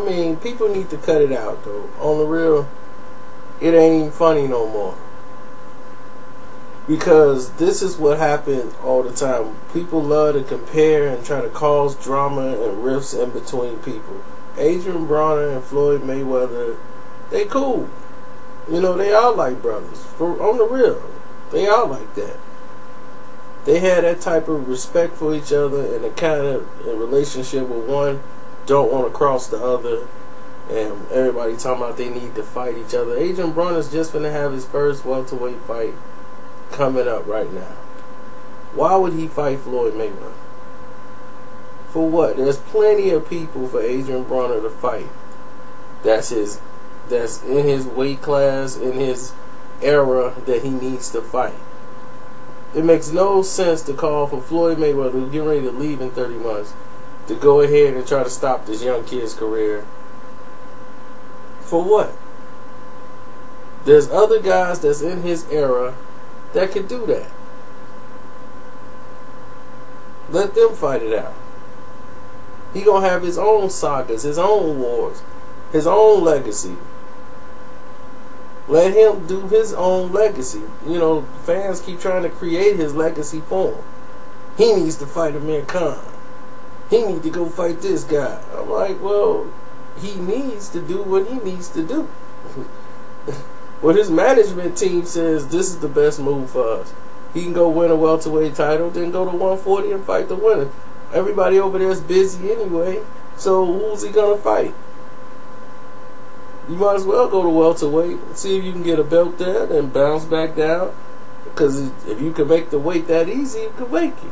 mean, people need to cut it out, though. On the real, it ain't even funny no more. Because this is what happens all the time. People love to compare and try to cause drama and rifts in between people. Adrian Broner and Floyd Mayweather, they cool. You know, they are like brothers. On the real, they are like that. They had that type of respect for each other and a kind of a relationship where one don't want to cross the other. And everybody talking about they need to fight each other. Adrian Broner's just going to have his first welterweight fight coming up right now. Why would he fight Floyd Mayweather? For what? There's plenty of people for Adrian Broner to fight. That's in his weight class, in his era that he needs to fight. It makes no sense to call for Floyd Mayweather, who's getting ready to leave in 30 months, to go ahead and try to stop this young kid's career. For what? There's other guys that's in his era that could do that. Let them fight it out. He gonna have his own sagas, his own wars, his own legacy. Let him do his own legacy. You know, fans keep trying to create his legacy for him. He needs to fight Amir Khan. He needs to go fight this guy. I'm like, well, he needs to do what he needs to do. Well, his management team says this is the best move for us. He can go win a welterweight title, then go to 140 and fight the winner. Everybody over there is busy anyway, so who's he gonna fight? You might as well go to welterweight and see if you can get a belt there, then bounce back down. Because if you can make the weight that easy, you can make it.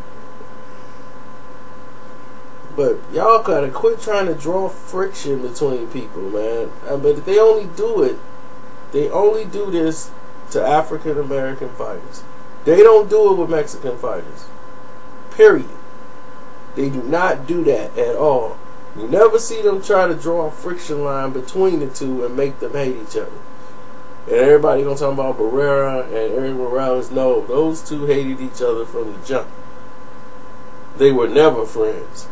But y'all gotta quit trying to draw friction between people, man. But they only do it. They only do this to African American fighters. They don't do it with Mexican fighters. Period. They do not do that at all. You never see them try to draw a friction line between the two and make them hate each other. And everybody gonna talk about Barrera and Eric Morales. No, those two hated each other from the jump. They were never friends.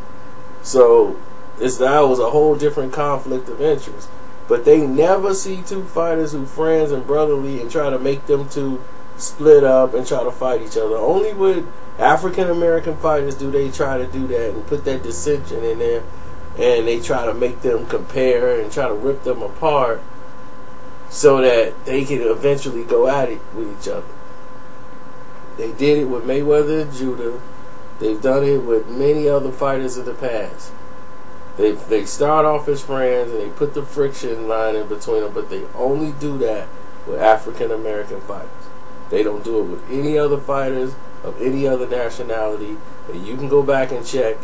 So that was a whole different conflict of interest. But they never see two fighters who friends and brotherly and try to make them two split up and try to fight each other. Only with African American fighters do they try to do that and put that dissension in there, and they try to make them compare and try to rip them apart so that they can eventually go at it with each other. They did it with Mayweather and Judah. They've done it with many other fighters in the past. They start off as friends and they put the friction line in between them, but they only do that with African American fighters. They don't do it with any other fighters of any other nationality. And you can go back and check.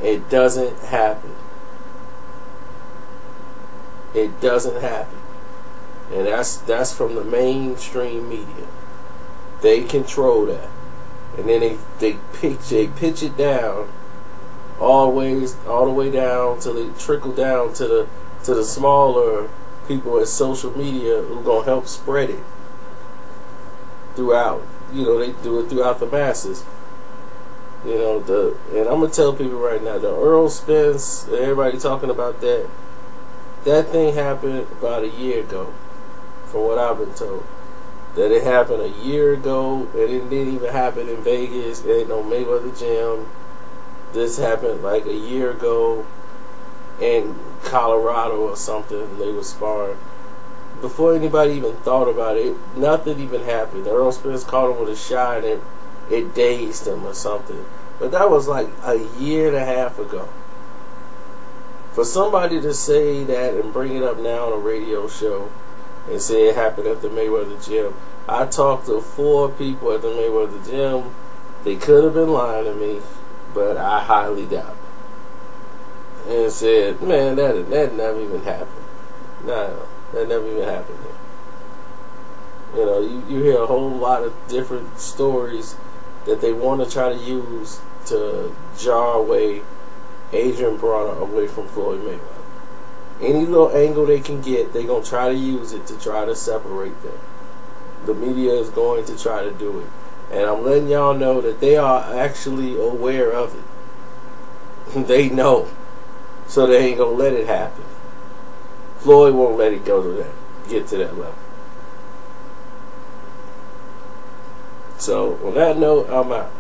It doesn't happen. It doesn't happen. And that's from the mainstream media. They control that. And then they pitch it down all the way down till they trickle down to the smaller people at social media who gonna help spread it throughout. You know, they do it throughout the masses. You know, and I'm gonna tell people right now, the Earl Spence, everybody talking about that thing happened about a year ago, from what I've been told. That it happened a year ago, and it didn't even happen in Vegas. It ain't no Mayweather gym. This happened like a year ago in Colorado or something. They were sparring. Before anybody even thought about it, nothing even happened. Earl Spence caught him with a shot and it dazed him or something. But that was like a year and a half ago. For somebody to say that and bring it up now on a radio show and say it happened at the Mayweather gym. I talked to 4 people at the Mayweather gym. They could have been lying to me, but I highly doubt it. And said, man, that never even happened. No, that never even happened there. You know, you hear a whole lot of different stories that they want to try to use to jar away Adrian Broner away from Floyd Mayweather. Any little angle they can get, they're going to try to use it to try to separate them. The media is going to try to do it. And I'm letting y'all know that they are actually aware of it. They know. So they ain't going to let it happen. Floyd won't let it go to that, get to that level. So on that note, I'm out.